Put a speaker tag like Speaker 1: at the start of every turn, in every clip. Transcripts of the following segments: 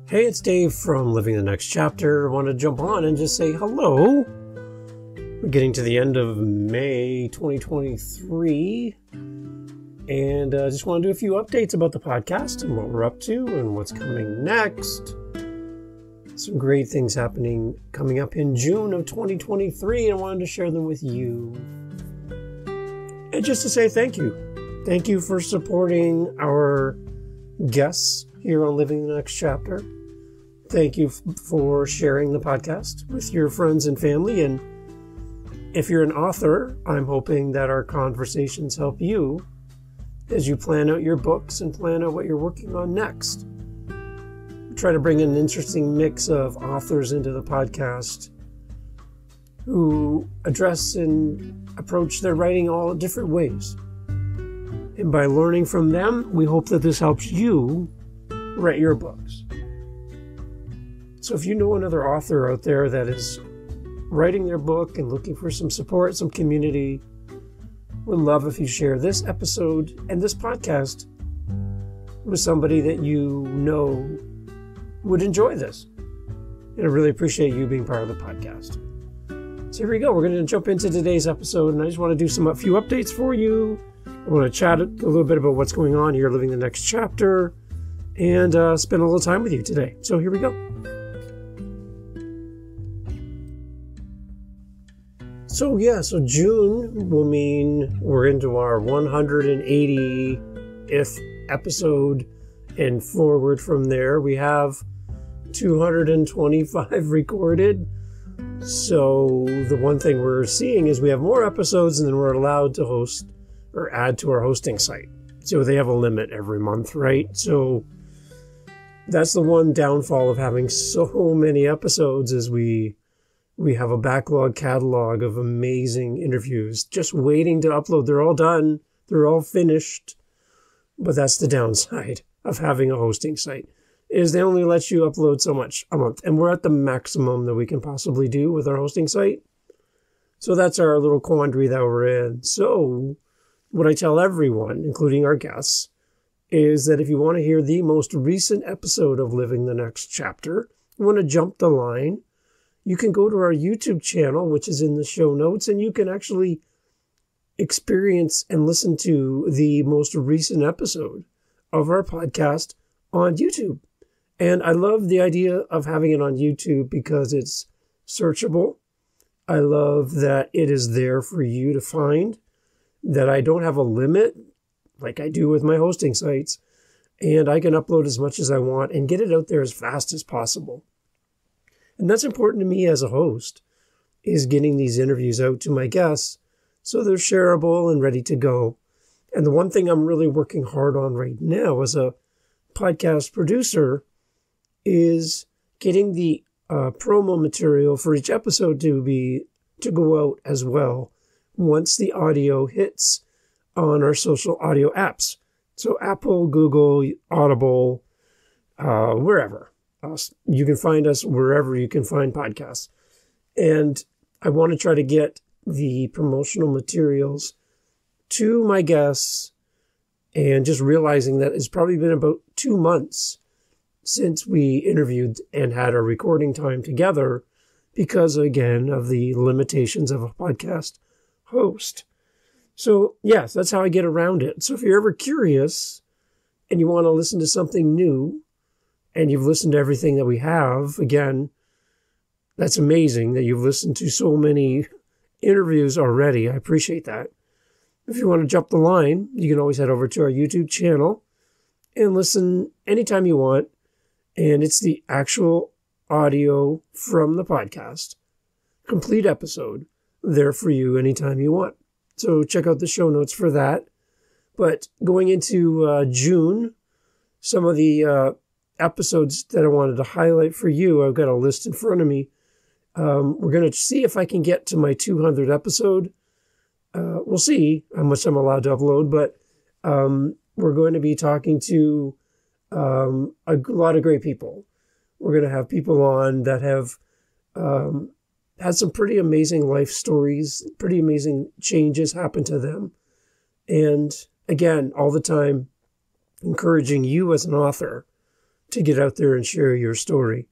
Speaker 1: Hey, it's Dave from Living the Next Chapter. I want to jump on and just say hello. We're getting to the end of May 2023, and I just want to do a few updates about the podcast and what we're up to and what's coming next. Some great things coming up in June of 2023, and I wanted to share them with you. And just to say thank you. Thank you for supporting our guests here on Living the Next Chapter. Thank you for sharing the podcast with your friends and family. And if you're an author, I'm hoping that our conversations help you as you plan out your books and plan out what you're working on next. Try to bring an interesting mix of authors into the podcast who address and approach their writing all different ways. And by learning from them, we hope that this helps you write your books. So if you know another author out there that is writing their book and looking for some support, some community, would love if you share this episode and this podcast with somebody that you know would enjoy this. And I really appreciate you being part of the podcast. So here we go. We're going to jump into today's episode, and I just want to do a few updates for you. I want to chat a little bit about what's going on here, Living the Next Chapter, and spend a little time with you today. So here we go. So June will mean we're into our 180th episode, and forward from there we have 225 recorded. So the one thing we're seeing is we have more episodes, and then we're allowed to host or add to our hosting site. So they have a limit every month, right? So that's the one downfall of having so many episodes is we have a backlog catalog of amazing interviews just waiting to upload. They're all done. They're all finished. But that's the downside of having a hosting site, is they only let you upload so much a month. And we're at the maximum that we can possibly do with our hosting site. So that's our little quandary that we're in. So what I tell everyone, including our guests, is that if you want to hear the most recent episode of Living the Next Chapter, you want to jump the line, you can go to our YouTube channel, which is in the show notes, and you can actually experience and listen to the most recent episode of our podcast on YouTube. And I love the idea of having it on YouTube because it's searchable. I love that it is there for you to find, that I don't have a limit like I do with my hosting sites, and I can upload as much as I want and get it out there as fast as possible. And that's important to me as a host, is getting these interviews out to my guests so they're shareable and ready to go. And the one thing I'm really working hard on right now as a podcast producer is getting the promo material for each episode to go out as well once the audio hits on our social audio apps. So Apple, Google, Audible, wherever. You can find us wherever you can find podcasts. And I want to try to get the promotional materials to my guests, and just realizing that it's probably been about 2 months since we interviewed and had our recording time together because, again, of the limitations of a podcast host. So, yes, that's how I get around it. So if you're ever curious and you want to listen to something new, and you've listened to everything that we have, again, that's amazing that you've listened to so many interviews already. I appreciate that. If you want to jump the line, you can always head over to our YouTube channel and listen anytime you want. And it's the actual audio from the podcast, complete episode, there for you anytime you want. So check out the show notes for that. But going into June, some of the episodes that I wanted to highlight for you, I've got a list in front of me. We're going to see if I can get to my 200th episode. We'll see how much I'm allowed to upload, but we're going to be talking to a lot of great people. We're going to have people on that have had some pretty amazing life stories, pretty amazing changes happen to them. And again, all the time, encouraging you as an author to get out there and share your story.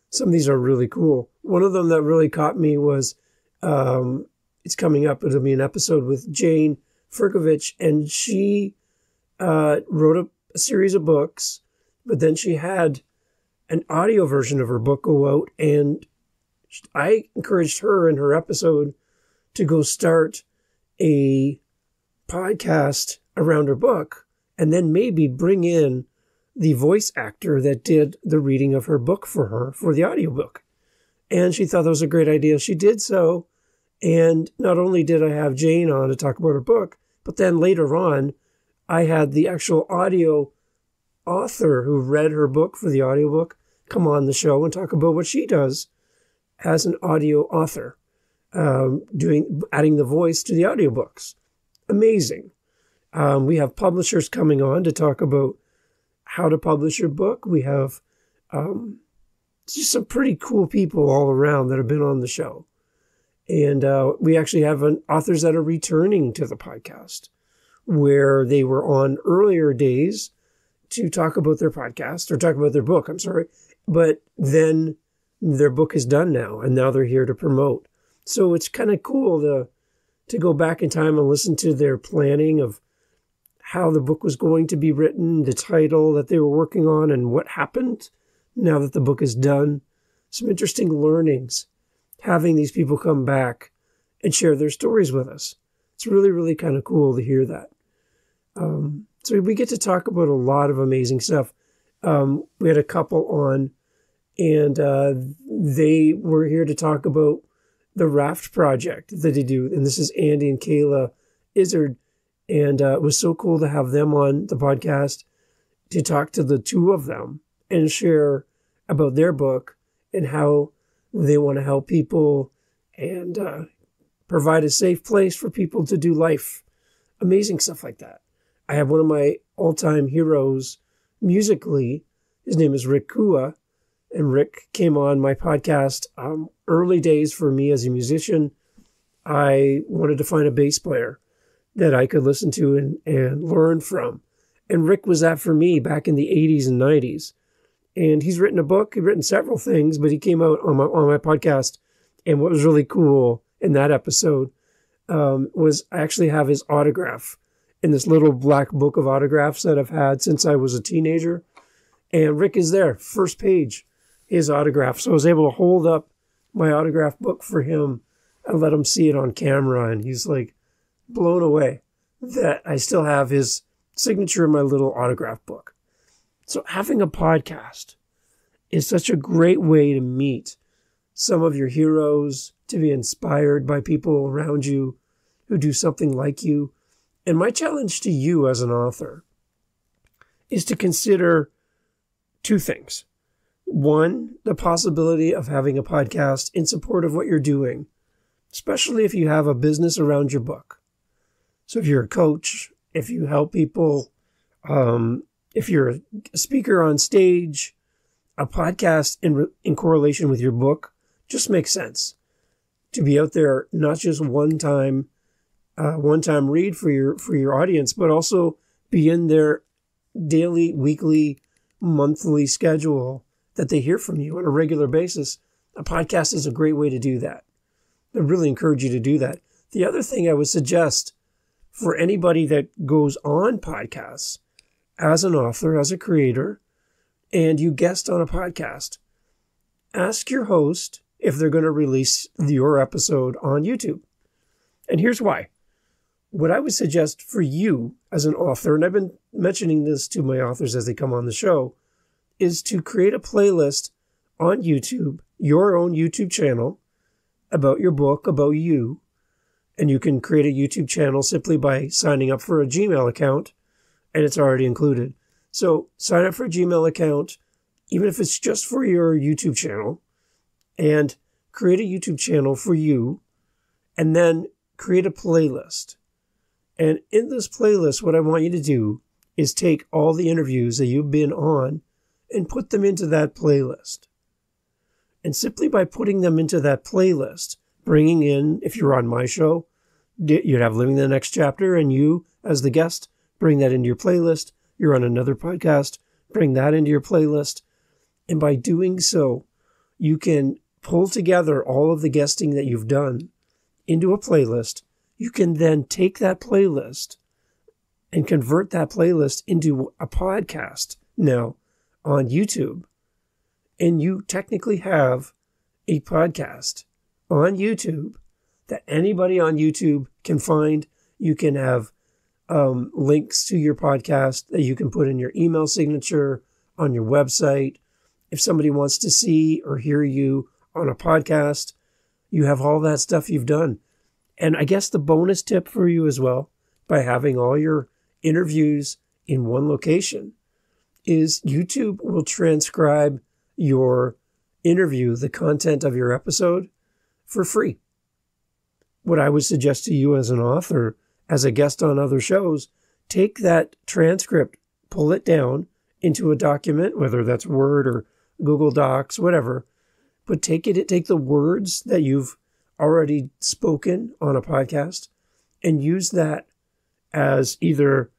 Speaker 1: Some of these are really cool. One of them that really caught me was, it's coming up, it'll be an episode with Jane Furkovich, and she wrote a series of books, but then she had an audio version of her book go out, and I encouraged her in her episode to go start a podcast around her book, and then maybe bring in the voice actor that did the reading of her book for her for the audiobook. And she thought that was a great idea. She did so. And not only did I have Jane on to talk about her book, but then later on, I had the actual audio author who read her book for the audiobook come on the show and talk about what she does as an audio author, adding the voice to the audiobooks. Amazing. We have publishers coming on to talk about how to publish your book. We have just some pretty cool people all around that have been on the show. And we actually have authors that are returning to the podcast where they were on earlier days to talk about their podcast or talk about their book, I'm sorry. But then their book is done now, and now they're here to promote. So it's kind of cool to go back in time and listen to their planning of how the book was going to be written, the title that they were working on, and what happened now that the book is done. Some interesting learnings, having these people come back and share their stories with us. It's really, really kind of cool to hear that. So we get to talk about a lot of amazing stuff. We had a couple on, and they were here to talk about the raft project that they do. And this is Andy and Kayla Izzard. And it was so cool to have them on the podcast to talk to the two of them and share about their book and how they want to help people and provide a safe place for people to do life. Amazing stuff like that. I have one of my all-time heroes musically. His name is Rick Kua. And Rick came on my podcast early days for me as a musician. I wanted to find a bass player that I could listen to and learn from. And Rick was that for me back in the 80s and 90s. And he's written a book. He's written several things, but he came out on my podcast. And what was really cool in that episode was I actually have his autograph in this little black book of autographs that I've had since I was a teenager. And Rick is there, first page, his autograph. So I was able to hold up my autograph book for him and let him see it on camera. And he's like blown away that I still have his signature in my little autograph book. So having a podcast is such a great way to meet some of your heroes, to be inspired by people around you who do something like you. And my challenge to you as an author is to consider two things. One, the possibility of having a podcast in support of what you're doing, especially if you have a business around your book. So if you're a coach, if you help people, if you're a speaker on stage, a podcast in correlation with your book just makes sense. To be out there, not just one-time read for your audience, but also be in their daily, weekly, monthly schedule that they hear from you on a regular basis. A podcast is a great way to do that. I really encourage you to do that. The other thing I would suggest for anybody that goes on podcasts as an author, as a creator, and you guest on a podcast, ask your host if they're going to release your episode on YouTube. And here's why. What I would suggest for you as an author, and I've been mentioning this to my authors as they come on the show, is to create a playlist on YouTube, your own YouTube channel, about your book, about you. And you can create a YouTube channel simply by signing up for a Gmail account, and it's already included. So sign up for a Gmail account, even if it's just for your YouTube channel, and create a YouTube channel for you, and then create a playlist. And in this playlist, what I want you to do is take all the interviews that you've been on and put them into that playlist. And simply by putting them into that playlist, bringing in, if you're on my show, you'd have Living the Next Chapter, and you, as the guest, bring that into your playlist. You're on another podcast, bring that into your playlist. And by doing so, you can pull together all of the guesting that you've done into a playlist. You can then take that playlist and convert that playlist into a podcast now on YouTube. And you technically have a podcast on YouTube that anybody on YouTube can find. You can have links to your podcast that you can put in your email signature on your website. If somebody wants to see or hear you on a podcast, you have all that stuff you've done. And I guess the bonus tip for you as well, by having all your interviews in one location, is YouTube will transcribe your interview, the content of your episode, for free. What I would suggest to you as an author, as a guest on other shows, take that transcript, pull it down into a document, whether that's Word or Google Docs, whatever, but take the words that you've already spoken on a podcast and use that as either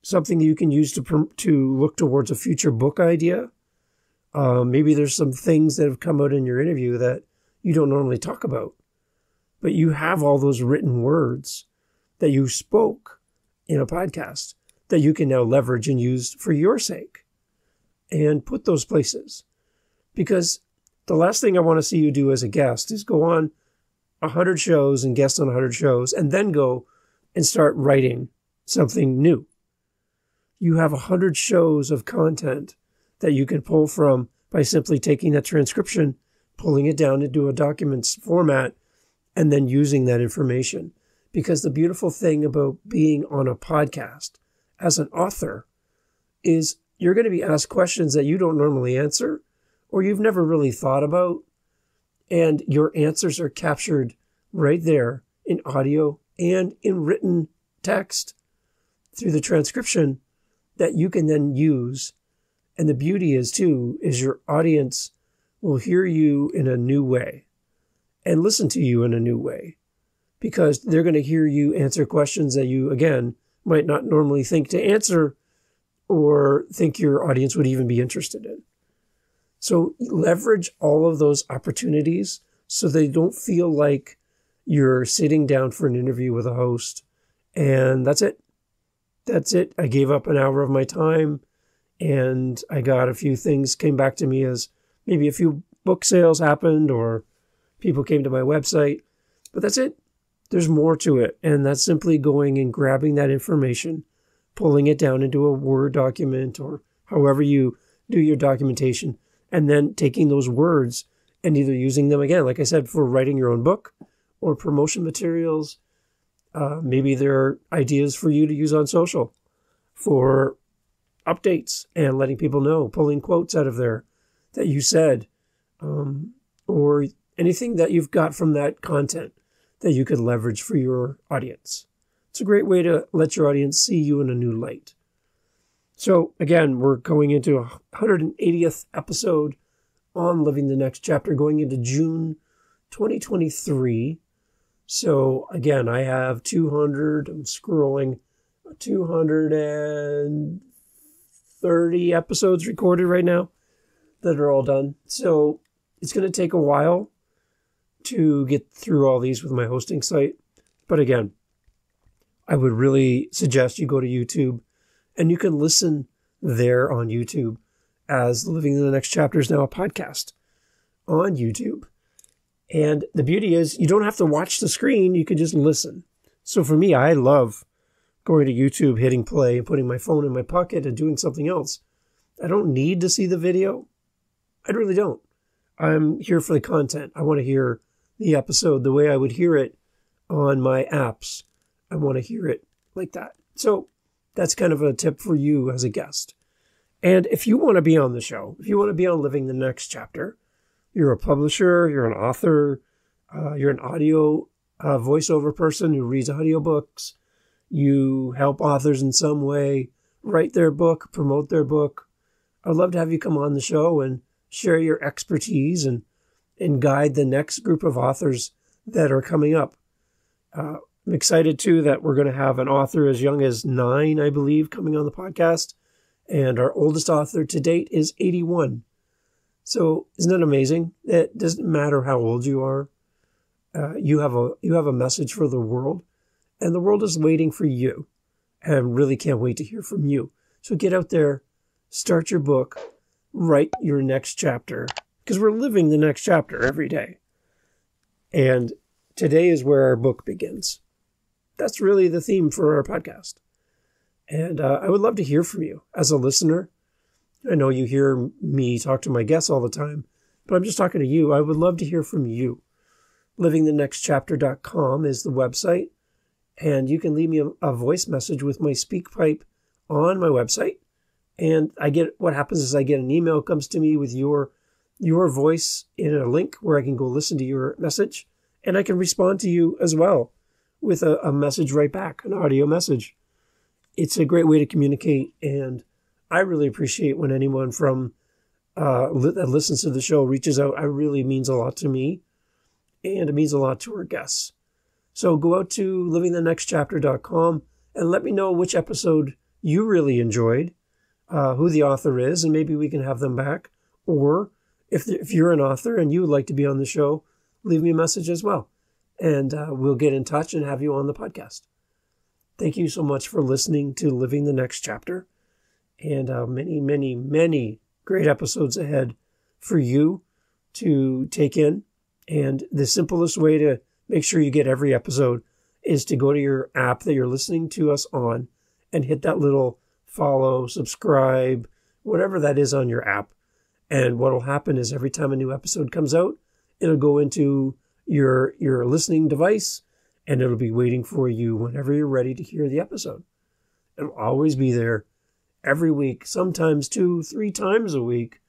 Speaker 1: something that you can use to look towards a future book idea. Maybe there's some things that have come out in your interview that you don't normally talk about, but you have all those written words that you spoke in a podcast that you can now leverage and use for your sake and put those places. Because the last thing I want to see you do as a guest is go on 100 shows and guest on 100 shows and then go and start writing something new. You have 100 shows of content that you can pull from by simply taking that transcription, pulling it down into a document's format, and then using that information. Because the beautiful thing about being on a podcast as an author is you're going to be asked questions that you don't normally answer or you've never really thought about, and your answers are captured right there in audio and in written text through the transcription that you can then use. And the beauty is your audience will hear you in a new way and listen to you in a new way, because they're going to hear you answer questions that you, again, might not normally think to answer or think your audience would even be interested in. So leverage all of those opportunities so they don't feel like you're sitting down for an interview with a host and that's it. That's it. I gave up an hour of my time and I got a few things came back to me as maybe a few book sales happened or people came to my website, but that's it. There's more to it. And that's simply going and grabbing that information, pulling it down into a Word document or however you do your documentation, and then taking those words and either using them again, like I said, for writing your own book or promotion materials. Maybe there are ideas for you to use on social for updates and letting people know, pulling quotes out of there that you said, or anything that you've got from that content that you could leverage for your audience. It's a great way to let your audience see you in a new light. So again, we're going into a 180th episode on Living the Next Chapter, going into June 2023. So again, I have I'm scrolling, 230 episodes recorded right now that are all done. So it's going to take a while to get through all these with my hosting site. But again, I would really suggest you go to YouTube and you can listen there on YouTube, as Living in the Next Chapter is now a podcast on YouTube. And the beauty is you don't have to watch the screen. You can just listen. So for me, I love going to YouTube, hitting play, and putting my phone in my pocket and doing something else. I don't need to see the video. I really don't. I'm here for the content. I want to hear the episode the way I would hear it on my apps. I want to hear it like that. So that's kind of a tip for you as a guest. And if you want to be on the show, if you want to be on Living the Next Chapter, you're a publisher, you're an author, you're an audio voiceover person who reads audiobooks, you help authors in some way write their book, promote their book, I'd love to have you come on the show and share your expertise and guide the next group of authors that are coming up. I'm excited, too, that we're going to have an author as young as 9, I believe, coming on the podcast, And our oldest author to date is 81. So isn't that amazing? It doesn't matter how old you are. You have a message for the world, and the world is waiting for you, and really can't wait to hear from you. So get out there, start your book, write your next chapter, because we're living the next chapter every day. And today is where our book begins. That's really the theme for our podcast. And I would love to hear from you as a listener. I know you hear me talk to my guests all the time, but I'm just talking to you. I would love to hear from you. livingthenextchapter.com is the website, and you can leave me a voice message with my SpeakPipe on my website. And what happens is I get an email comes to me with your voice in a link where I can go listen to your message, and I can respond to you as well with a message right back, an audio message. It's a great way to communicate, and I really appreciate when anyone from that listens to the show reaches out. It really means a lot to me, and it means a lot to our guests. So go out to livingthenextchapter.com and let me know which episode you really enjoyed, who the author is, and maybe we can have them back. Or if you're an author and you would like to be on the show, leave me a message as well, and we'll get in touch and have you on the podcast. Thank you so much for listening to Living the Next Chapter, and many, many, many great episodes ahead for you to take in. And the simplest way to make sure you get every episode is to go to your app that you're listening to us on and hit that little follow, subscribe, whatever that is on your app. And what will happen is every time a new episode comes out, it'll go into your listening device, and it'll be waiting for you whenever you're ready to hear the episode. It'll always be there every week, sometimes 2-3 times a week,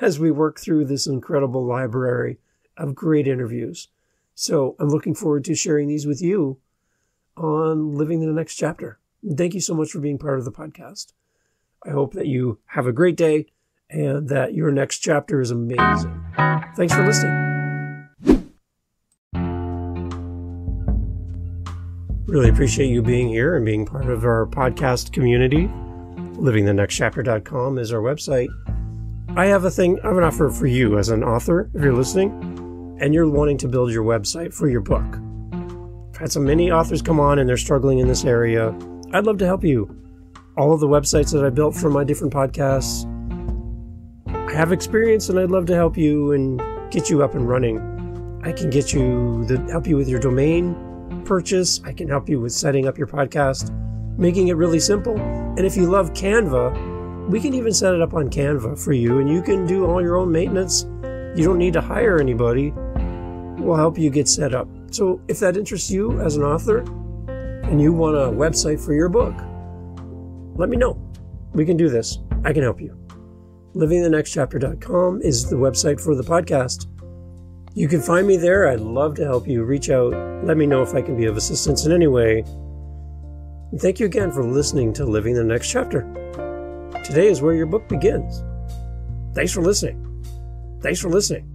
Speaker 1: as we work through this incredible library of great interviews. So I'm looking forward to sharing these with you on Living the Next Chapter. Thank you so much for being part of the podcast. I hope that you have a great day and that your next chapter is amazing. Thanks for listening. Really appreciate you being here and being part of our podcast community. livingthenextchapter.com is our website. I have an offer for you as an author, if you're listening, and you're wanting to build your website for your book. I've had so many authors come on and they're struggling in this area. I'd love to help you. All of the websites that I built for my different podcasts, I have experience, and I'd love to help you and get you up and running. I can help you with your domain purchase. I can help you with setting up your podcast, making it really simple. And if you love Canva, we can even set it up on Canva for you, and you can do all your own maintenance. You don't need to hire anybody. We'll help you get set up. So if that interests you as an author and you want a website for your book, let me know. We can do this. I can help you. livingthenextchapter.com is the website for the podcast. You can find me there. I'd love to help you. Reach out. Let me know if I can be of assistance in any way. And thank you again for listening to Living the Next Chapter. Today is where your book begins. Thanks for listening. Thanks for listening.